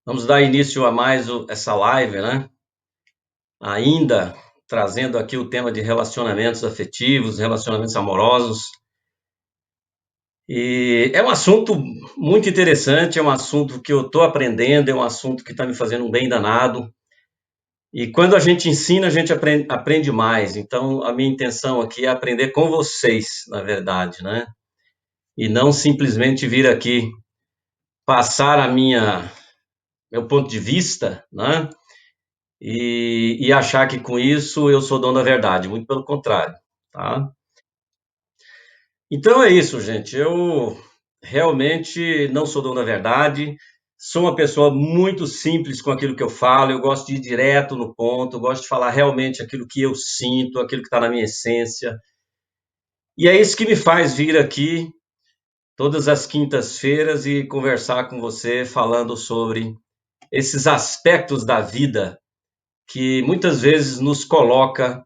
Vamos dar início a mais essa live, né? Ainda trazendo aqui o tema de relacionamentos afetivos, relacionamentos amorosos. E é um assunto muito interessante, é um assunto que eu estou aprendendo, é um assunto que está me fazendo um bem danado. E quando a gente ensina, a gente aprende mais. Então, a minha intenção aqui é aprender com vocês, na verdade, né? E não simplesmente vir aqui passar meu ponto de vista, né? E achar que com isso eu sou dono da verdade, muito pelo contrário, tá? Então é isso, gente. Eu realmente não sou dono da verdade, sou uma pessoa muito simples com aquilo que eu falo, eu gosto de ir direto no ponto, eu gosto de falar realmente aquilo que eu sinto, aquilo que está na minha essência. E é isso que me faz vir aqui todas as quintas-feiras e conversar com você falando sobre esses aspectos da vida que muitas vezes nos coloca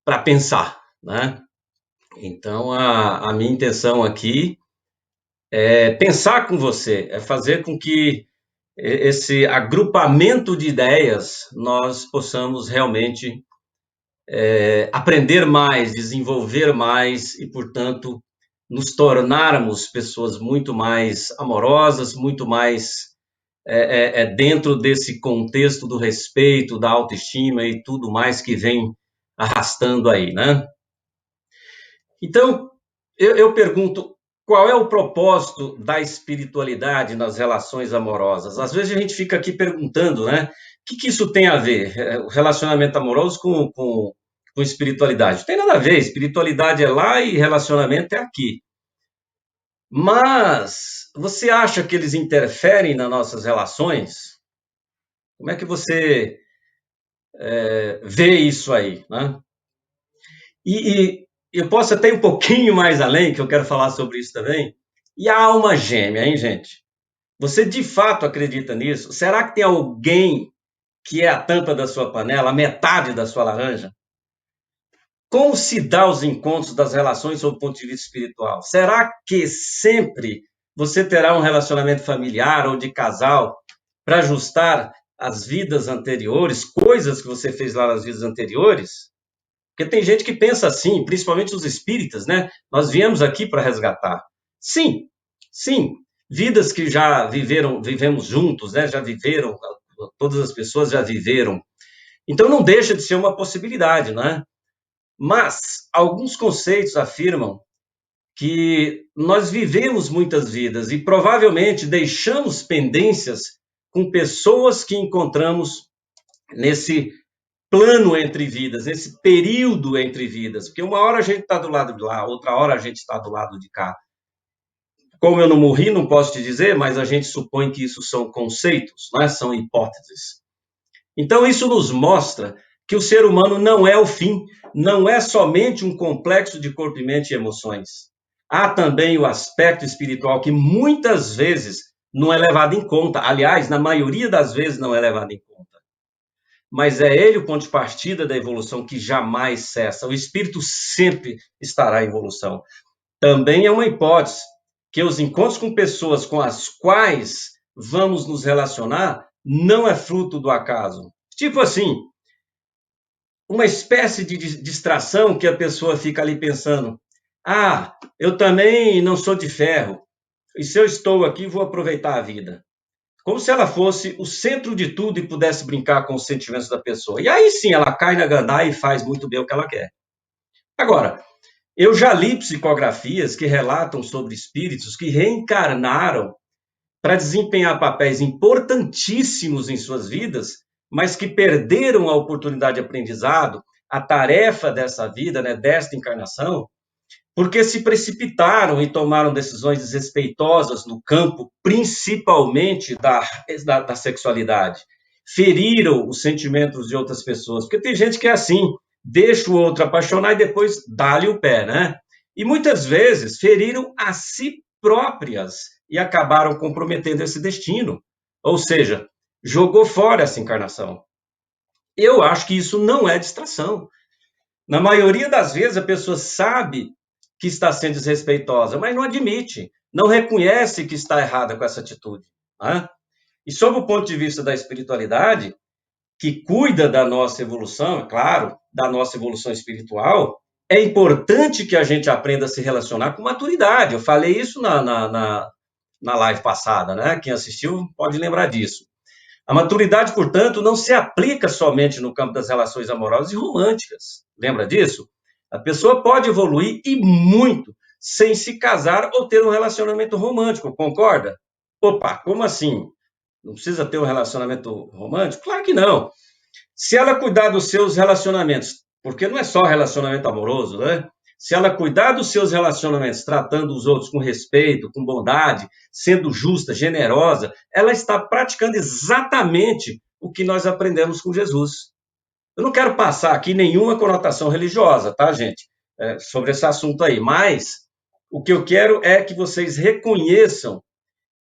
para pensar, né? Então, a minha intenção aqui é pensar com você, é fazer com que esse agrupamento de ideias nós possamos realmente aprender mais, desenvolver mais e, portanto, nos tornarmos pessoas muito mais amorosas, muito mais dentro desse contexto do respeito, da autoestima e tudo mais que vem arrastando aí, né? Então, eu pergunto, qual é o propósito da espiritualidade nas relações amorosas? Às vezes a gente fica aqui perguntando, né? O que isso tem a ver? O relacionamento amoroso com espiritualidade? Não tem nada a ver, espiritualidade é lá e relacionamento é aqui. Mas você acha que eles interferem nas nossas relações? Como é que você vê isso aí, né? E eu posso até ir um pouquinho mais além, que eu quero falar sobre isso também. E a alma gêmea, hein, gente? Você de fato acredita nisso? Será que tem alguém que é a tampa da sua panela, a metade da sua laranja? Como se dá os encontros das relações sob o ponto de vista espiritual? Será que sempre você terá um relacionamento familiar ou de casal para ajustar as vidas anteriores, coisas que você fez lá nas vidas anteriores? Porque tem gente que pensa assim, principalmente os espíritas, né? Nós viemos aqui para resgatar. Sim, sim. Vidas que já vivemos juntos, né? Já viveram, todas as pessoas já viveram. Então não deixa de ser uma possibilidade, né? Mas alguns conceitos afirmam que nós vivemos muitas vidas e provavelmente deixamos pendências com pessoas que encontramos nesse plano entre vidas, esse período entre vidas, porque uma hora a gente está do lado de lá, outra hora a gente está do lado de cá. Como eu não morri, não posso te dizer, mas a gente supõe que isso são conceitos, né? São hipóteses. Então, isso nos mostra que o ser humano não é o fim, não é somente um complexo de corpo e mente e emoções. Há também o aspecto espiritual que muitas vezes não é levado em conta. Aliás, na maioria das vezes não é levado em conta. Mas é ele o ponto de partida da evolução que jamais cessa. O espírito sempre estará em evolução. Também é uma hipótese que os encontros com pessoas com as quais vamos nos relacionar não é fruto do acaso. Tipo assim, uma espécie de distração que a pessoa fica ali pensando: ah, eu também não sou de ferro, e se eu estou aqui, vou aproveitar a vida. Como se ela fosse o centro de tudo e pudesse brincar com os sentimentos da pessoa. E aí sim, ela cai na gandaia e faz muito bem o que ela quer. Agora, eu já li psicografias que relatam sobre espíritos que reencarnaram para desempenhar papéis importantíssimos em suas vidas, mas que perderam a oportunidade de aprendizado, a tarefa dessa vida, né, desta encarnação, porque se precipitaram e tomaram decisões desrespeitosas no campo, principalmente da sexualidade. Feriram os sentimentos de outras pessoas, porque tem gente que é assim, deixa o outro apaixonar e depois dá-lhe o pé, né? E muitas vezes feriram a si próprias e acabaram comprometendo esse destino. Ou seja, jogou fora essa encarnação. Eu acho que isso não é distração. Na maioria das vezes, a pessoa sabe que está sendo desrespeitosa, mas não admite, não reconhece que está errada com essa atitude. Né? E sob o ponto de vista da espiritualidade, que cuida da nossa evolução, é claro, da nossa evolução espiritual, é importante que a gente aprenda a se relacionar com maturidade. Eu falei isso na live passada, né? Quem assistiu pode lembrar disso. A maturidade, portanto, não se aplica somente no campo das relações amorosas e românticas. Lembra disso? A pessoa pode evoluir e muito sem se casar ou ter um relacionamento romântico, concorda? Opa, como assim? Não precisa ter um relacionamento romântico? Claro que não. Se ela cuidar dos seus relacionamentos, porque não é só relacionamento amoroso, né? Se ela cuidar dos seus relacionamentos, tratando os outros com respeito, com bondade, sendo justa, generosa, ela está praticando exatamente o que nós aprendemos com Jesus. Eu não quero passar aqui nenhuma conotação religiosa, tá, gente? Sobre esse assunto aí, mas o que eu quero é que vocês reconheçam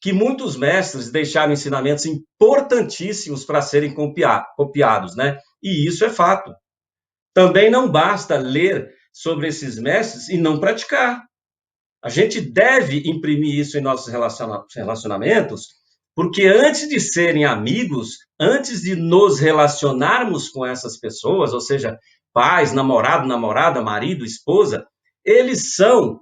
que muitos mestres deixaram ensinamentos importantíssimos para serem copiados, né? E isso é fato. Também não basta ler sobre esses mestres e não praticar. A gente deve imprimir isso em nossos relacionamentos, porque antes de serem amigos, antes de nos relacionarmos com essas pessoas, ou seja, pais, namorado, namorada, marido, esposa, eles são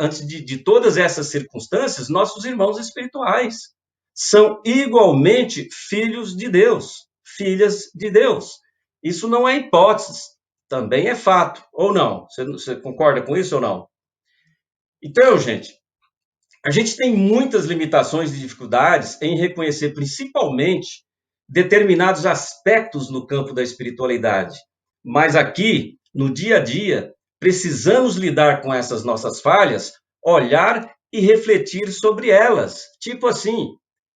antes de todas essas circunstâncias, nossos irmãos espirituais são igualmente filhos de Deus, filhas de Deus. Isso não é hipótese, também é fato, ou não? Você concorda com isso ou não? Então, gente, a gente tem muitas limitações e dificuldades em reconhecer principalmente determinados aspectos no campo da espiritualidade. Mas aqui, no dia a dia, precisamos lidar com essas nossas falhas, olhar e refletir sobre elas. Tipo assim,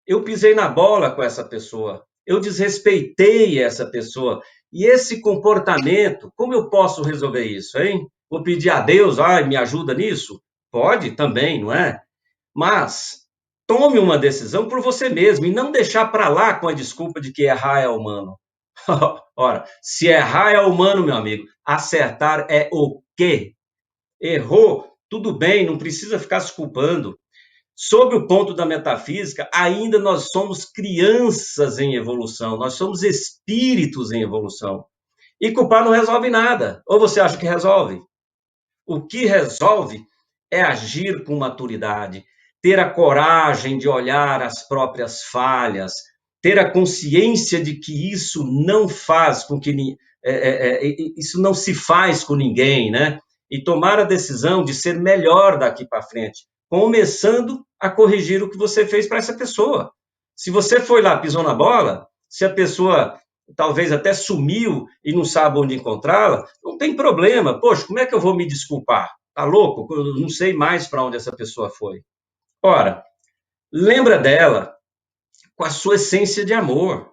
eu pisei na bola com essa pessoa, eu desrespeitei essa pessoa, e esse comportamento, como eu posso resolver isso, hein? Vou pedir a Deus, me ajuda nisso? Pode também, não é? Mas tome uma decisão por você mesmo e não deixar para lá com a desculpa de que errar é humano. Ora, se errar é humano, meu amigo, acertar é o quê? Errou, tudo bem, não precisa ficar se culpando. Sob o ponto da metafísica, ainda nós somos crianças em evolução, nós somos espíritos em evolução. E culpar não resolve nada. Ou você acha que resolve? O que resolve é agir com maturidade, ter a coragem de olhar as próprias falhas, ter a consciência de que isso não faz com que isso não se faz com ninguém, né? E tomar a decisão de ser melhor daqui para frente, começando a corrigir o que você fez para essa pessoa. Se você foi lá, pisou na bola, se a pessoa talvez até sumiu e não sabe onde encontrá-la, não tem problema. Poxa, como é que eu vou me desculpar? Tá louco? Eu não sei mais para onde essa pessoa foi. Ora, lembra dela com a sua essência de amor,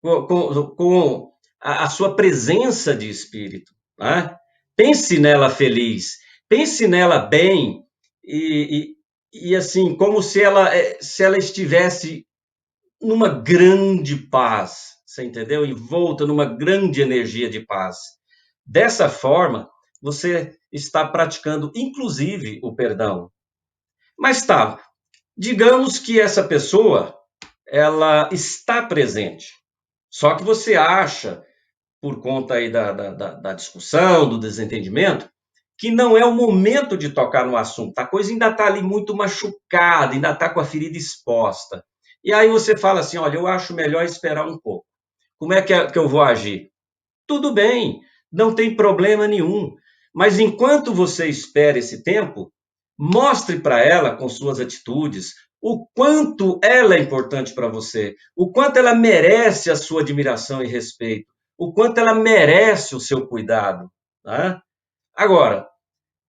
com a sua presença de espírito. Né? Pense nela feliz, pense nela bem e assim, como se ela estivesse numa grande paz, você entendeu? Envolta numa grande energia de paz. Dessa forma, você está praticando, inclusive, o perdão. Mas tá, digamos que essa pessoa, ela está presente. Só que você acha, por conta aí da discussão, do desentendimento, que não é o momento de tocar no assunto. A coisa ainda está ali muito machucada, ainda está com a ferida exposta. E aí você fala assim, olha, eu acho melhor esperar um pouco. Como é que eu vou agir? Tudo bem, não tem problema nenhum. Mas enquanto você espera esse tempo, mostre para ela, com suas atitudes, o quanto ela é importante para você, o quanto ela merece a sua admiração e respeito, o quanto ela merece o seu cuidado. Né? Agora,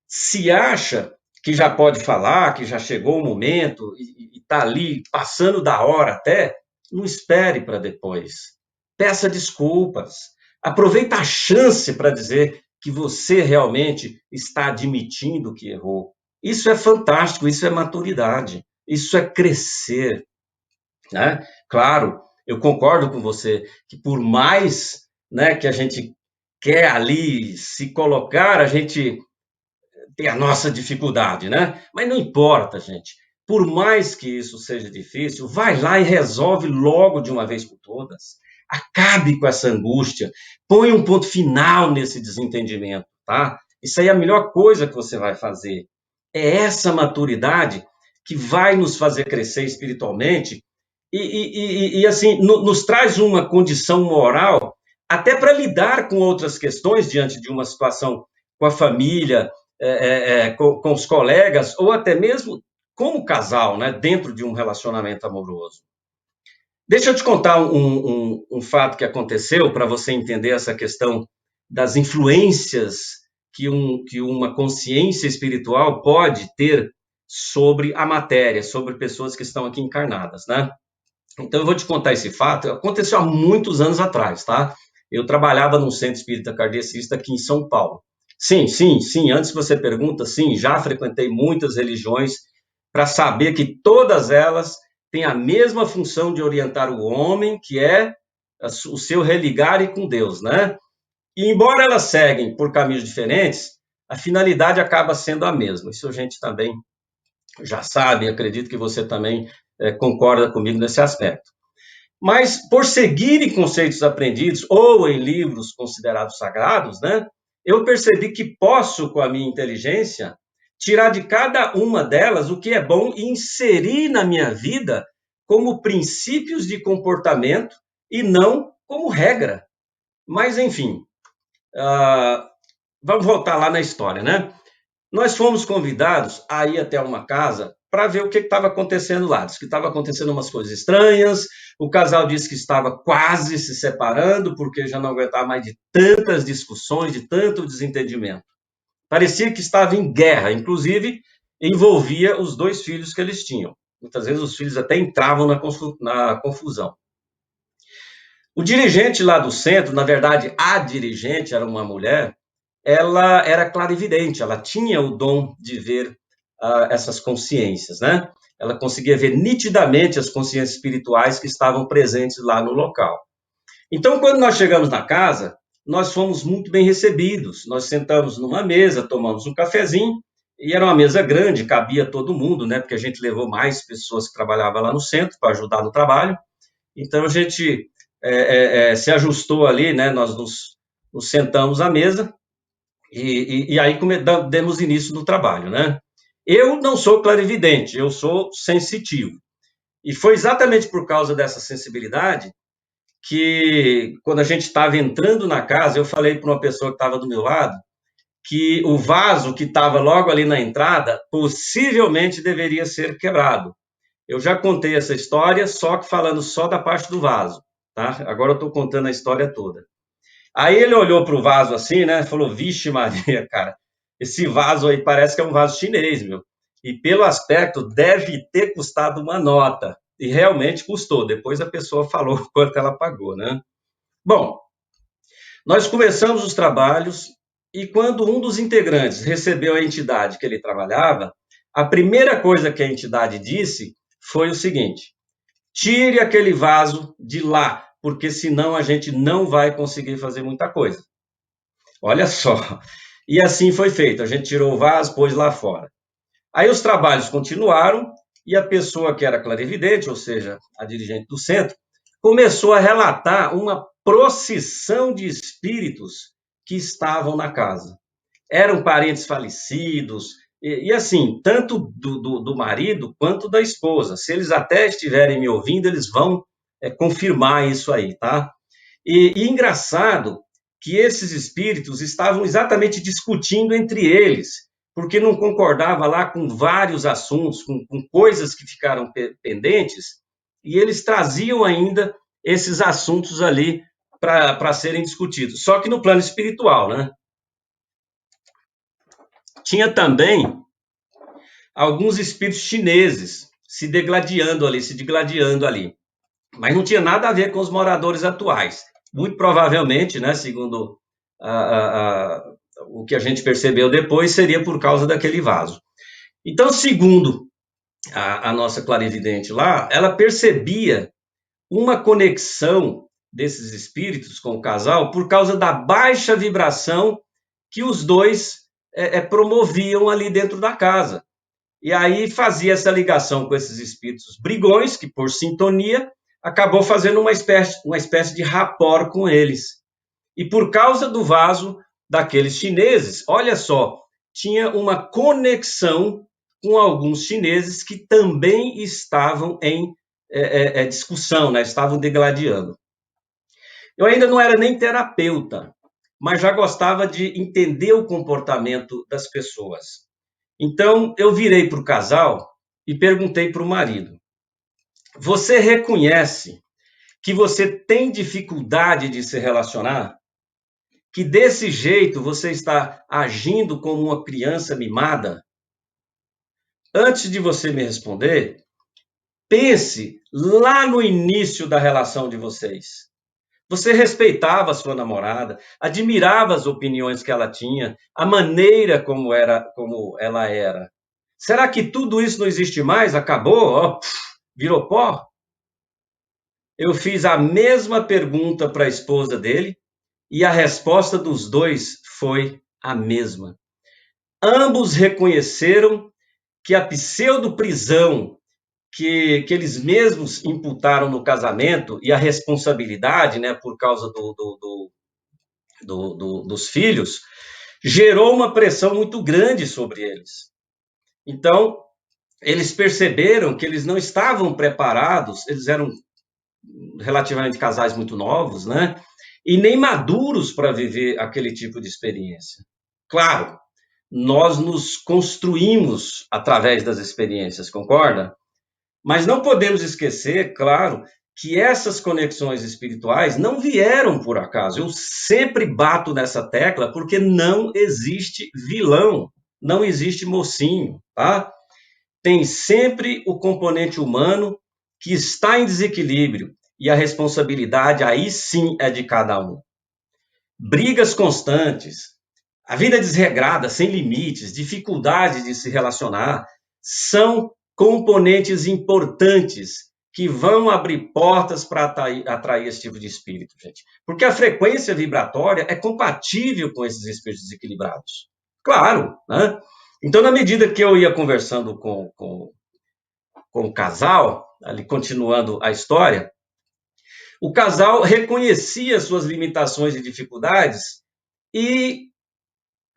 se acha que já pode falar, que já chegou o momento e está ali passando da hora até, não espere para depois. Peça desculpas. Aproveita a chance para dizer que você realmente está admitindo que errou. Isso é fantástico, isso é maturidade, isso é crescer. Né? Claro, eu concordo com você que por mais, né, que a gente quer ali se colocar, a gente tem a nossa dificuldade, né? Mas não importa, gente. por mais que isso seja difícil, vai lá e resolve logo de uma vez por todas. Acabe com essa angústia, põe um ponto final nesse desentendimento, tá? Isso aí é a melhor coisa que você vai fazer. É essa maturidade que vai nos fazer crescer espiritualmente e assim, nos traz uma condição moral até para lidar com outras questões diante de uma situação com a família, com os colegas, ou até mesmo como casal, né, dentro de um relacionamento amoroso. Deixa eu te contar um fato que aconteceu para você entender essa questão das influências que uma consciência espiritual pode ter sobre a matéria, sobre pessoas que estão aqui encarnadas, né? Então eu vou te contar esse fato. Aconteceu há muitos anos atrás, tá? Eu trabalhava num centro espírita kardecista aqui em São Paulo. Sim, sim, sim. Antes que você pergunta, sim, já frequentei muitas religiões para saber que todas elas têm a mesma função de orientar o homem, que é o seu religar com Deus, né? E embora elas seguem por caminhos diferentes, a finalidade acaba sendo a mesma. Isso a gente também já sabe, acredito que você também concorda comigo nesse aspecto. Mas por seguirem conceitos aprendidos ou em livros considerados sagrados, né, eu percebi que posso, com a minha inteligência, tirar de cada uma delas o que é bom e inserir na minha vida como princípios de comportamento e não como regra. Mas, enfim, vamos voltar lá na história, né? Nós fomos convidados a ir até uma casa para ver o que estava acontecendo lá. Diz que estava acontecendo umas coisas estranhas, o casal disse que estava quase se separando, porque já não aguentava mais de tantas discussões, de tanto desentendimento. Parecia que estava em guerra, inclusive envolvia os dois filhos que eles tinham. Muitas vezes os filhos até entravam na confusão. O dirigente lá do centro, na verdade, a dirigente era uma mulher, ela era clarividente, ela tinha o dom de ver essas consciências, né? Ela conseguia ver nitidamente as consciências espirituais que estavam presentes lá no local. Então, quando nós chegamos na casa, nós fomos muito bem recebidos. Nós sentamos numa mesa, tomamos um cafezinho, e era uma mesa grande, cabia todo mundo, né? Porque a gente levou mais pessoas que trabalhavam lá no centro para ajudar no trabalho. Então, a gente se ajustou ali, né? Nós nos sentamos à mesa, e aí demos início no trabalho, né? Eu não sou clarividente, eu sou sensitivo. E foi exatamente por causa dessa sensibilidade que, quando a gente estava entrando na casa, eu falei para uma pessoa que estava do meu lado que o vaso que estava logo ali na entrada possivelmente deveria ser quebrado. Eu já contei essa história, só que falando só da parte do vaso, tá? Agora eu estou contando a história toda. Aí ele olhou para o vaso assim, né? Falou: Vixe, Maria, cara, esse vaso aí parece que é um vaso chinês, meu. E pelo aspecto, deve ter custado uma nota. E realmente custou. Depois a pessoa falou quanto ela pagou, né? Bom, nós começamos os trabalhos e quando um dos integrantes recebeu a entidade que ele trabalhava, a primeira coisa que a entidade disse foi o seguinte: tire aquele vaso de lá, porque senão a gente não vai conseguir fazer muita coisa. Olha só. E assim foi feito. A gente tirou o vaso, pôs lá fora. Aí os trabalhos continuaram e a pessoa que era clarividente, ou seja, a dirigente do centro, começou a relatar uma procissão de espíritos que estavam na casa. Eram parentes falecidos, e assim, tanto do marido quanto da esposa. Se eles até estiverem me ouvindo, eles vão confirmar isso aí, tá? E engraçado que esses espíritos estavam exatamente discutindo entre eles, porque não concordava lá com vários assuntos, com coisas que ficaram pendentes, e eles traziam ainda esses assuntos ali para serem discutidos. Só que no plano espiritual, né? Tinha também alguns espíritos chineses se digladiando ali. Mas não tinha nada a ver com os moradores atuais. Muito provavelmente, né, segundo o que a gente percebeu depois, seria por causa daquele vaso. Então, segundo a nossa clarividente lá, ela percebia uma conexão desses espíritos com o casal por causa da baixa vibração que os dois promoviam ali dentro da casa. e aí fazia essa ligação com esses espíritos brigões, que por sintonia acabou fazendo uma espécie de rapport com eles. E por causa do vaso daqueles chineses, olha só, tinha uma conexão com alguns chineses que também estavam em discussão, né? Estavam degladiando. Eu ainda não era nem terapeuta, mas já gostava de entender o comportamento das pessoas. Então, eu virei para o casal e perguntei para o marido: você reconhece que você tem dificuldade de se relacionar? Que desse jeito você está agindo como uma criança mimada? Antes de você me responder, pense lá no início da relação de vocês. Você respeitava a sua namorada, admirava as opiniões que ela tinha, a maneira como ela era. Será que tudo isso não existe mais? Acabou? Ó, virou pó? Eu fiz a mesma pergunta para a esposa dele e a resposta dos dois foi a mesma. Ambos reconheceram que a pseudo-prisão que eles mesmos imputaram no casamento e a responsabilidade, né, por causa dos filhos, gerou uma pressão muito grande sobre eles. Então, eles perceberam que eles não estavam preparados, eles eram relativamente casais muito novos, né? E nem maduros para viver aquele tipo de experiência. Claro, nós nos construímos através das experiências, concorda? Mas não podemos esquecer, claro, que essas conexões espirituais não vieram por acaso. Eu sempre bato nessa tecla porque não existe vilão, não existe mocinho, tá? Tem sempre o componente humano que está em desequilíbrio e a responsabilidade aí sim é de cada um. Brigas constantes, a vida desregrada, sem limites, dificuldade de se relacionar, são componentes importantes que vão abrir portas para atrair esse tipo de espírito, gente. Porque a frequência vibratória é compatível com esses espíritos desequilibrados. Claro, né? Então, na medida que eu ia conversando com o casal, ali continuando a história, o casal reconhecia suas limitações e dificuldades e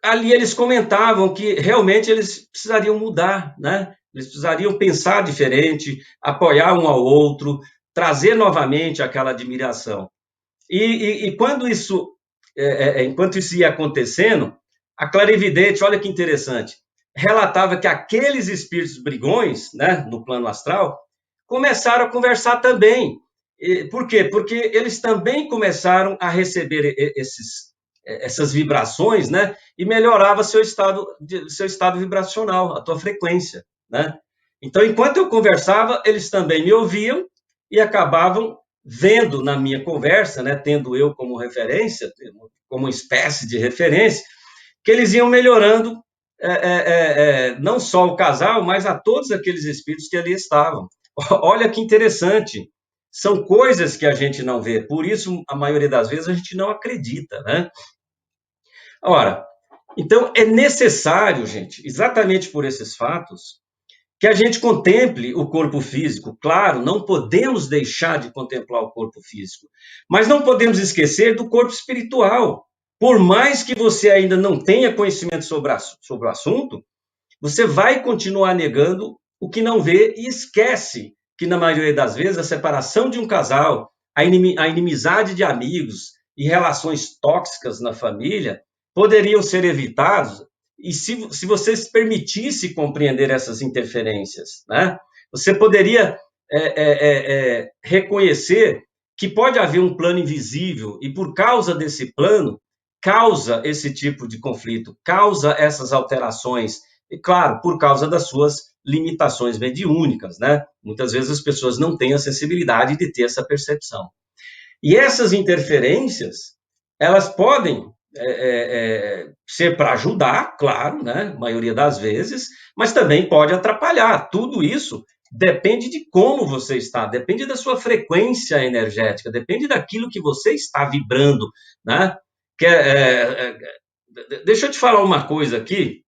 ali eles comentavam que realmente eles precisariam mudar, né? Eles precisariam pensar diferente, apoiar um ao outro, trazer novamente aquela admiração. E quando enquanto isso ia acontecendo, a clarividente, olha que interessante, relatava que aqueles espíritos brigões, né, no plano astral, começaram a conversar também. Por quê? Porque eles também começaram a receber essas vibrações, né? E melhorava seu estado vibracional, a tua frequência, né? Então, enquanto eu conversava, eles também me ouviam e acabavam vendo na minha conversa, né? Tendo eu como referência, como uma espécie de referência, que eles iam melhorando não só o casal, mas a todos aqueles espíritos que ali estavam. Olha que interessante. São coisas que a gente não vê, por isso, a maioria das vezes, a gente não acredita, né? Ora, então é necessário, gente, exatamente por esses fatos, que a gente contemple o corpo físico. Claro, não podemos deixar de contemplar o corpo físico, mas não podemos esquecer do corpo espiritual. Por mais que você ainda não tenha conhecimento sobre o assunto, você vai continuar negando o que não vê e esquece que, na maioria das vezes, a separação de um casal, a inimizade de amigos e relações tóxicas na família poderiam ser evitados e se você se permitisse compreender essas interferências, né? Você poderia reconhecer que pode haver um plano invisível e, por causa desse plano, causa esse tipo de conflito, causa essas alterações, e claro, por causa das suas limitações mediúnicas, né? Muitas vezes as pessoas não têm a sensibilidade de ter essa percepção. E essas interferências, elas podem ser para ajudar, claro, né? A maioria das vezes, mas também pode atrapalhar. Tudo isso depende de como você está, depende da sua frequência energética, depende daquilo que você está vibrando, né? Deixa eu te falar uma coisa aqui,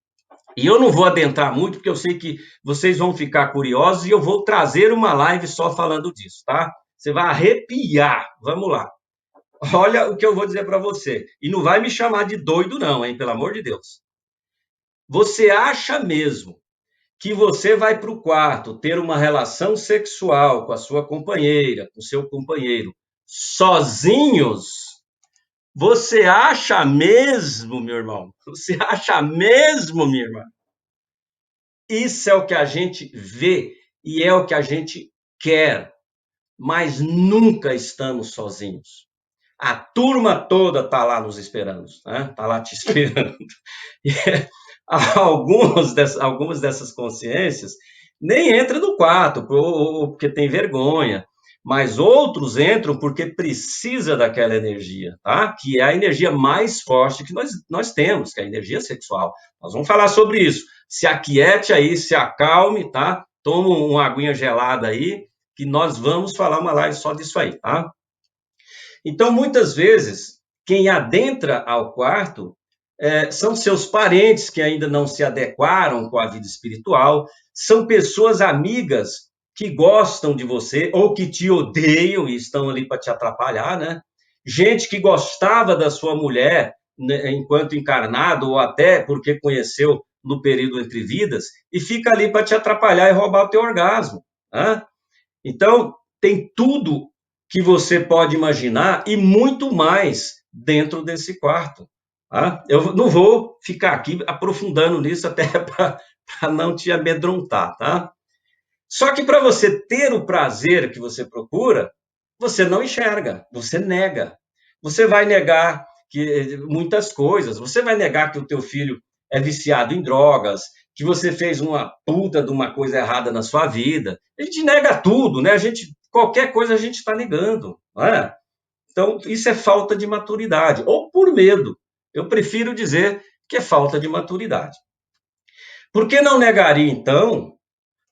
E eu não vou adentrar muito, porque eu sei que vocês vão ficar curiosos e eu vou trazer uma live só falando disso, tá? Você vai arrepiar. Vamos lá. Olha o que eu vou dizer para você. E não vai me chamar de doido, não, hein? Pelo amor de Deus. Você acha mesmo que você vai para o quarto ter uma relação sexual com a sua companheira, com o seu companheiro, sozinhos? Você acha mesmo, meu irmão? Você acha mesmo, minha irmã? Isso é o que a gente vê e é o que a gente quer, mas nunca estamos sozinhos. A turma toda está lá nos esperando, né? Está lá te esperando. E algumas dessas consciências nem entram no quarto porque tem vergonha, mas outros entram porque precisa daquela energia, tá? Que é a energia mais forte que nós temos, que é a energia sexual. Nós vamos falar sobre isso. Se aquiete aí, se acalme, tá? Toma uma aguinha gelada aí, que nós vamos falar uma live só disso aí, tá? Então, muitas vezes, quem adentra ao quarto são seus parentes que ainda não se adequaram com a vida espiritual, são pessoas amigas que gostam de você ou que te odeiam e estão ali para te atrapalhar, né? Gente que gostava da sua mulher, né, enquanto encarnado ou até porque conheceu no período entre vidas e fica ali para te atrapalhar e roubar o teu orgasmo, né? Então, tem tudo que você pode imaginar e muito mais dentro desse quarto. Tá? Eu não vou ficar aqui aprofundando nisso até para não te amedrontar, tá? Só que para você ter o prazer que você procura, você não enxerga, você nega. Você vai negar que muitas coisas, você vai negar que o teu filho é viciado em drogas, que você fez uma puta de uma coisa errada na sua vida. A gente nega tudo, né? Qualquer coisa a gente está negando, não é? Então, isso é falta de maturidade, ou por medo. Eu prefiro dizer que é falta de maturidade. Por que não negaria, então,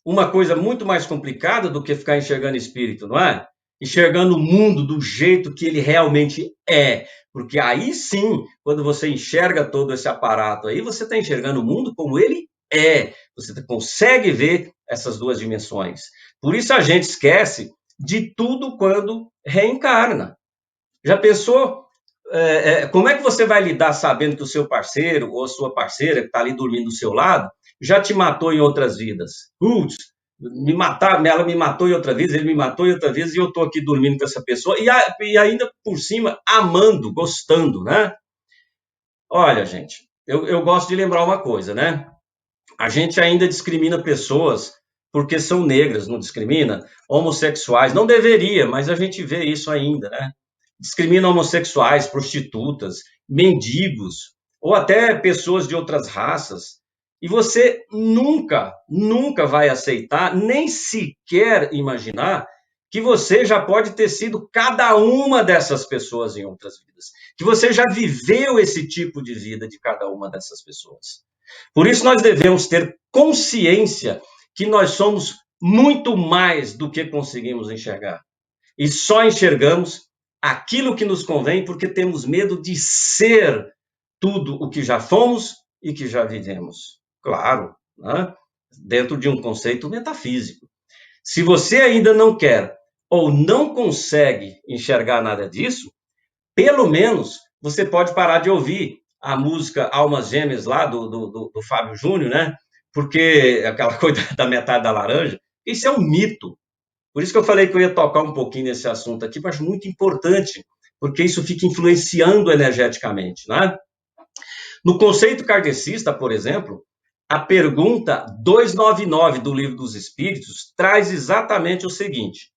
uma coisa muito mais complicada do que ficar enxergando espírito, não é? Enxergando o mundo do jeito que ele realmente é. Porque aí sim, quando você enxerga todo esse aparato aí, você está enxergando o mundo como ele é. Você consegue ver essas duas dimensões. Por isso a gente esquece de tudo quando reencarna. Já pensou? Como é que você vai lidar sabendo que o seu parceiro ou a sua parceira que está ali dormindo do seu lado já te matou em outras vidas? Putz, ela me matou em outra vez, ele me matou em outra vez e eu estou aqui dormindo com essa pessoa e ainda por cima amando, gostando, né? Olha, gente, eu gosto de lembrar uma coisa, né? A gente ainda discrimina pessoas porque são negras, não discrimina? Homossexuais, não deveria, mas a gente vê isso ainda, né? Discrimina homossexuais, prostitutas, mendigos, ou até pessoas de outras raças. E você nunca, nunca vai aceitar, nem sequer imaginar que você já pode ter sido cada uma dessas pessoas em outras vidas. Que você já viveu esse tipo de vida de cada uma dessas pessoas. Por isso, nós devemos ter consciência que nós somos muito mais do que conseguimos enxergar. E só enxergamos aquilo que nos convém porque temos medo de ser tudo o que já fomos e que já vivemos. Claro, né? Dentro de um conceito metafísico. Se você ainda não quer ou não consegue enxergar nada disso, pelo menos você pode parar de ouvir a música Almas Gêmeas lá do Fábio Júnior, né? Porque aquela coisa da metade da laranja, isso é um mito. Por isso que eu falei que eu ia tocar um pouquinho nesse assunto aqui, porque eu acho muito importante, porque isso fica influenciando energeticamente, né? No conceito kardecista, por exemplo, a pergunta 299 do Livro dos Espíritos traz exatamente o seguinte: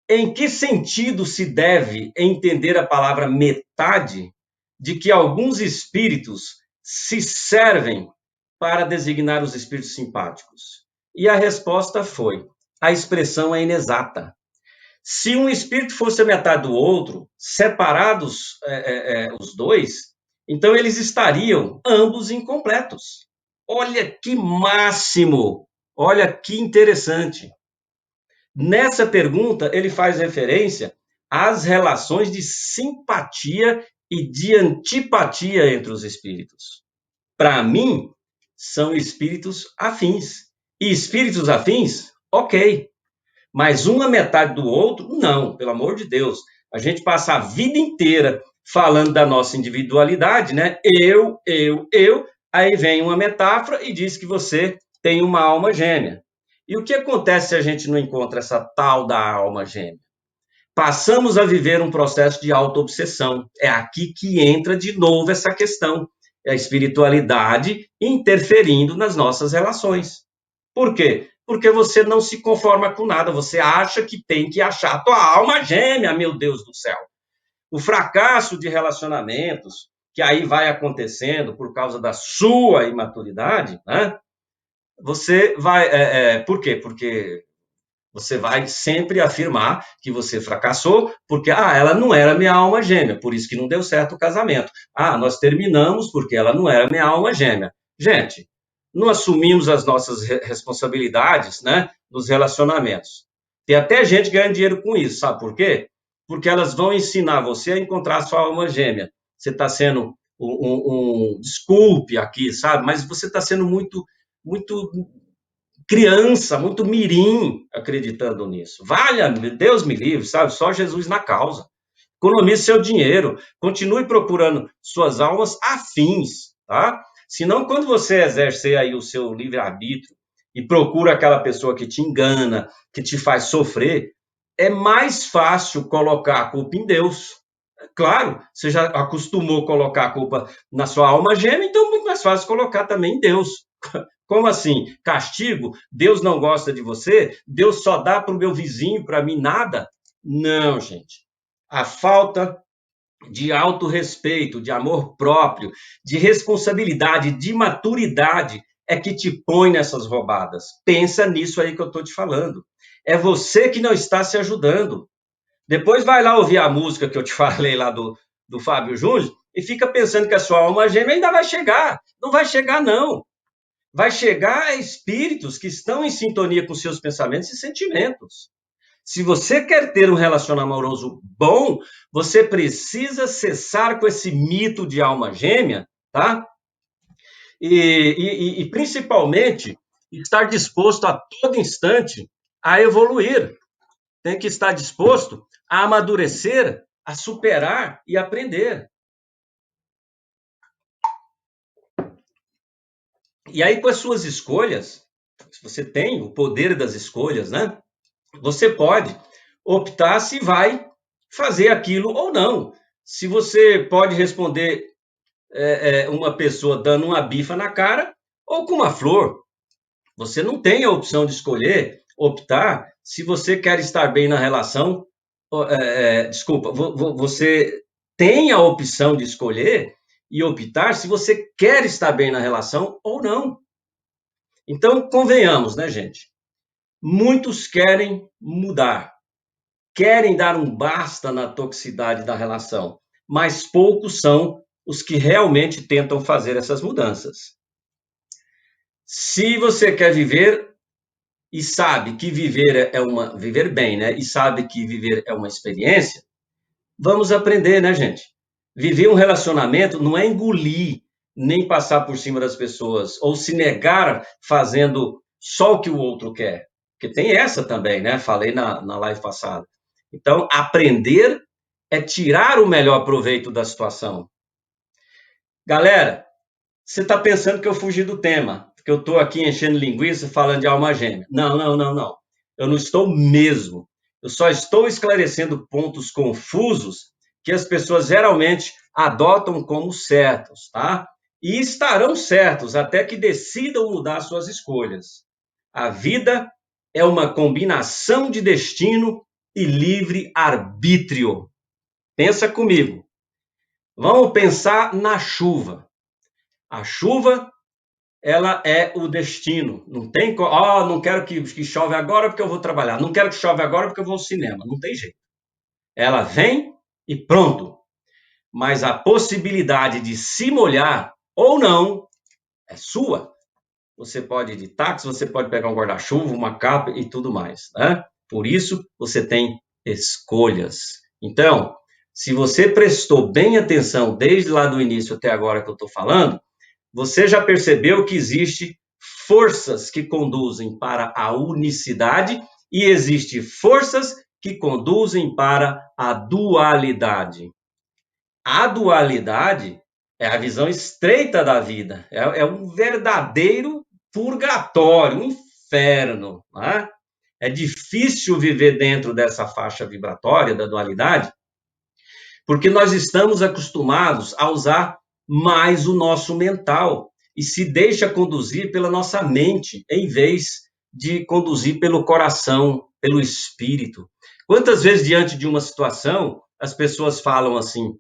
em que sentido se deve entender a palavra metade de que alguns espíritos se servem para designar os espíritos simpáticos? E a resposta foi: a expressão é inexata. Se um espírito fosse a metade do outro, separados os dois, então eles estariam ambos incompletos. Olha que máximo! Olha que interessante. Nessa pergunta, ele faz referência às relações de simpatia e de antipatia entre os espíritos. Para mim, são espíritos afins. E espíritos afins, ok. Mas uma metade do outro, não, pelo amor de Deus. A gente passa a vida inteira falando da nossa individualidade, né? Eu. Aí vem uma metáfora e diz que você tem uma alma gêmea. E o que acontece se a gente não encontra essa tal da alma gêmea? Passamos a viver um processo de autoobsessão. É aqui que entra de novo essa questão. É a espiritualidade interferindo nas nossas relações. Por quê? Porque você não se conforma com nada, você acha que tem que achar a tua alma gêmea, meu Deus do céu. O fracasso de relacionamentos, que aí vai acontecendo por causa da sua imaturidade, né? Você vai. Por quê? Porque você vai sempre afirmar que você fracassou, porque ela não era minha alma gêmea, por isso que não deu certo o casamento. Nós terminamos porque ela não era minha alma gêmea. Gente, não assumimos as nossas responsabilidades, né, nos relacionamentos. Tem até gente ganhando dinheiro com isso, sabe por quê? Porque elas vão ensinar você a encontrar a sua alma gêmea. Você está sendo desculpe aqui, sabe? Mas você está sendo muito criança, muito mirim acreditando nisso. Valha, Deus me livre, sabe? Só Jesus na causa. Economize seu dinheiro, continue procurando suas almas afins, tá? Senão, quando você exercer aí o seu livre-arbítrio e procura aquela pessoa que te engana, que te faz sofrer, é mais fácil colocar a culpa em Deus. Claro, você já acostumou a colocar a culpa na sua alma gêmea, então é muito mais fácil colocar também em Deus. Como assim? Castigo? Deus não gosta de você? Deus só dá para o meu vizinho, para mim nada? Não, gente. A falta de autorrespeito, de amor próprio, de responsabilidade, de maturidade é que te põe nessas roubadas. Pensa nisso aí que eu estou te falando. É você que não está se ajudando. Depois vai lá ouvir a música que eu te falei lá do Fábio Júnior e fica pensando que a sua alma gêmea ainda vai chegar. Não vai chegar, não. Vai chegar a espíritos que estão em sintonia com seus pensamentos e sentimentos. Se você quer ter um relacionamento amoroso bom, você precisa cessar com esse mito de alma gêmea, tá? E principalmente estar disposto a todo instante a evoluir. Tem que estar disposto a amadurecer, a superar e aprender. E aí, com as suas escolhas, se você tem o poder das escolhas, né? Você pode optar se vai fazer aquilo ou não. Se você pode responder uma pessoa dando uma bifa na cara ou com uma flor. Você não tem a opção de escolher, optar, se você quer estar bem na relação. Desculpa, você tem a opção de escolher e optar se você quer estar bem na relação ou não. Então, convenhamos, né, gente? Muitos querem mudar, querem dar um basta na toxicidade da relação, mas poucos são os que realmente tentam fazer essas mudanças. Se você quer viver e sabe que viver bem, né? E sabe que viver é uma experiência, vamos aprender, né, gente? Viver um relacionamento não é engolir, nem passar por cima das pessoas, ou se negar fazendo só o que o outro quer. Porque tem essa também, né? Falei na live passada. Então, aprender é tirar o melhor proveito da situação. Galera, você está pensando que eu fugi do tema, que eu estou aqui enchendo linguiça falando de alma gêmea. Não. Eu não estou mesmo. Eu só estou esclarecendo pontos confusos que as pessoas geralmente adotam como certos, tá? E estarão certos até que decidam mudar suas escolhas. A vida é uma combinação de destino e livre arbítrio. Pensa comigo. Vamos pensar na chuva. A chuva, ela é o destino. Não tem, não quero que chove agora porque eu vou trabalhar. Não quero que chove agora porque eu vou ao cinema. Não tem jeito. Ela vem e pronto. Mas a possibilidade de se molhar ou não é sua. Você pode ir de táxi, você pode pegar um guarda-chuva, uma capa e tudo mais, né? Por isso, você tem escolhas. Então, se você prestou bem atenção desde lá do início até agora que eu estou falando, Você já percebeu que existe forças que conduzem para a unicidade e existe forças que conduzem para a dualidade. A dualidade é a visão estreita da vida, é um verdadeiro purgatório, um inferno. Né? É difícil viver dentro dessa faixa vibratória da dualidade, porque nós estamos acostumados a usar mais o nosso mental e se deixa conduzir pela nossa mente, em vez de conduzir pelo coração, pelo espírito. Quantas vezes, diante de uma situação, as pessoas falam assim: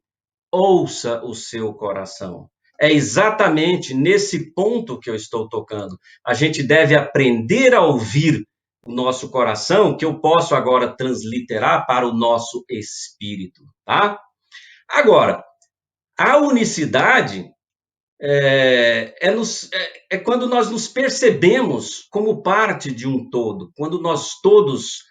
ouça o seu coração. É exatamente nesse ponto que eu estou tocando. A gente deve aprender a ouvir o nosso coração, que eu posso agora transliterar para o nosso espírito, tá? Agora, a unicidade é quando nós nos percebemos como parte de um todo, quando nós todos,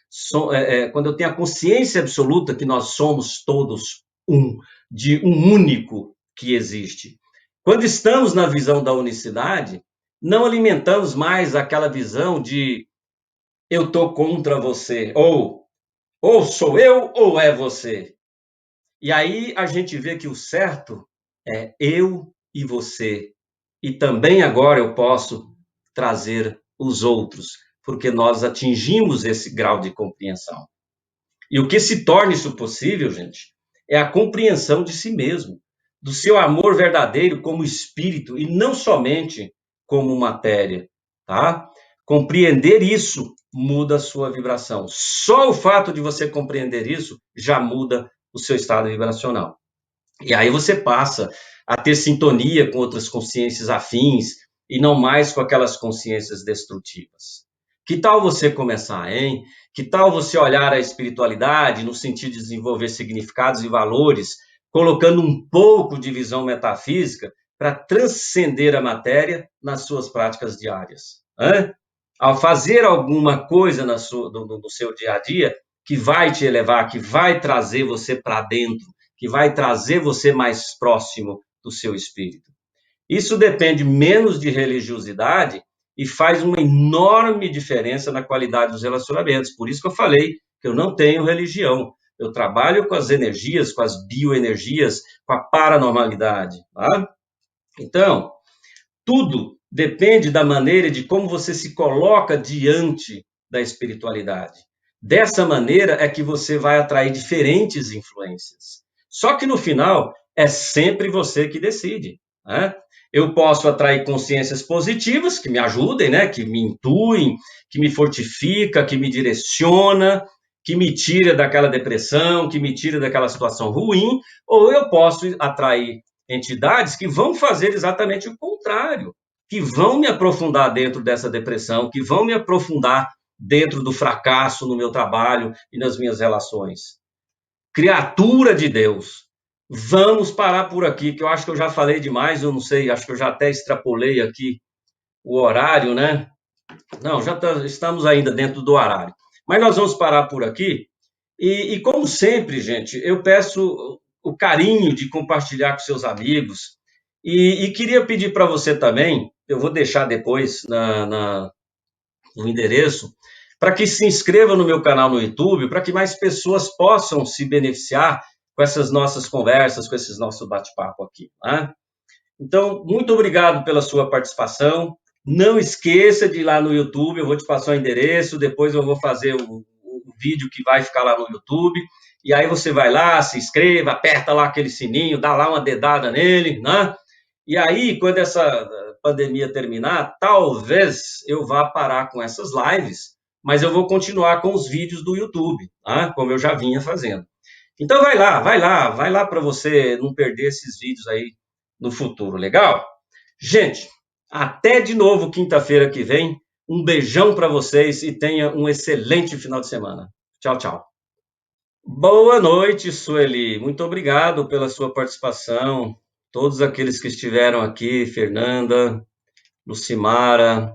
quando eu tenho a consciência absoluta que nós somos todos um, de um único que existe. Quando estamos na visão da unicidade, não alimentamos mais aquela visão de eu estou contra você, ou sou eu ou é você. E aí a gente vê que o certo é eu e você. E também agora eu posso trazer os outros, porque nós atingimos esse grau de compreensão. E o que se torna isso possível, gente, é a compreensão de si mesmo, do seu amor verdadeiro como espírito e não somente como matéria, tá? Compreender isso muda a sua vibração. Só o fato de você compreender isso já muda o seu estado vibracional. E aí você passa a ter sintonia com outras consciências afins e não mais com aquelas consciências destrutivas. Que tal você começar, hein? Que tal você olhar a espiritualidade no sentido de desenvolver significados e valores, colocando um pouco de visão metafísica para transcender a matéria nas suas práticas diárias? Hein? Ao fazer alguma coisa no seu dia a dia que vai te elevar, que vai trazer você para dentro, que vai trazer você mais próximo do seu espírito. Isso depende menos de religiosidade e faz uma enorme diferença na qualidade dos relacionamentos. Por isso que eu falei que eu não tenho religião. Eu trabalho com as energias, com as bioenergias, com a paranormalidade. Tá? Então, tudo depende da maneira de como você se coloca diante da espiritualidade. Dessa maneira é que você vai atrair diferentes influências. Só que no final é sempre você que decide. Né? Eu posso atrair consciências positivas que me ajudem, né? Que me intuem, que me fortifica, que me direciona, que me tira daquela depressão, que me tira daquela situação ruim, ou eu posso atrair entidades que vão fazer exatamente o contrário, que vão me aprofundar dentro dessa depressão, que vão me aprofundar dentro do fracasso no meu trabalho e nas minhas relações. Criatura de Deus, vamos parar por aqui, que eu acho que eu já falei demais, eu não sei, acho que eu já até extrapolei aqui o horário, né? Não, estamos ainda dentro do horário. Mas nós vamos parar por aqui. E como sempre, gente, eu peço o carinho de compartilhar com seus amigos. E queria pedir para você também, eu vou deixar depois no endereço, para que se inscreva no meu canal no YouTube, para que mais pessoas possam se beneficiar com essas nossas conversas, com esses nossos bate-papo aqui. Né? Então, muito obrigado pela sua participação. Não esqueça de ir lá no YouTube, eu vou te passar o endereço, depois eu vou fazer o vídeo que vai ficar lá no YouTube. E aí você vai lá, se inscreva, aperta lá aquele sininho, dá lá uma dedada nele, né? E aí, quando essa pandemia terminar, talvez eu vá parar com essas lives, mas eu vou continuar com os vídeos do YouTube, tá? Como eu já vinha fazendo. Então vai lá para você não perder esses vídeos aí no futuro, legal? Gente, até de novo quinta-feira que vem. Um beijão para vocês e tenha um excelente final de semana. Tchau, tchau. Boa noite, Sueli. Muito obrigado pela sua participação. Todos aqueles que estiveram aqui, Fernanda, Lucimara,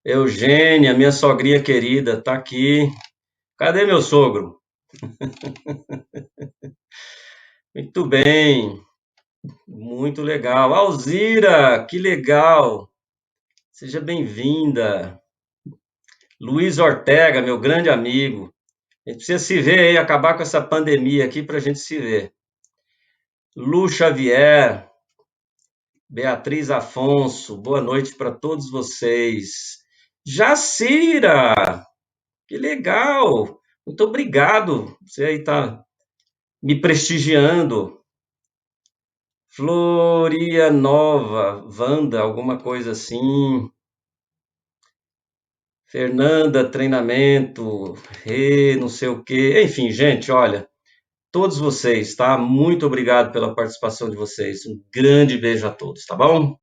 Eugênia, minha sogrinha querida, está aqui. Cadê meu sogro? Muito bem. Muito legal. Alzira, que legal. Seja bem-vinda. Luiz Ortega, meu grande amigo. A gente precisa se ver aí, acabar com essa pandemia aqui para a gente se ver. Lu Xavier, Beatriz Afonso, boa noite para todos vocês. Jacira, que legal. Muito obrigado. Você aí está me prestigiando. Florianova, Wanda, alguma coisa assim. Fernanda, treinamento, não sei o quê. Enfim, gente, olha, todos vocês, tá? Muito obrigado pela participação de vocês. Um grande beijo a todos, tá bom?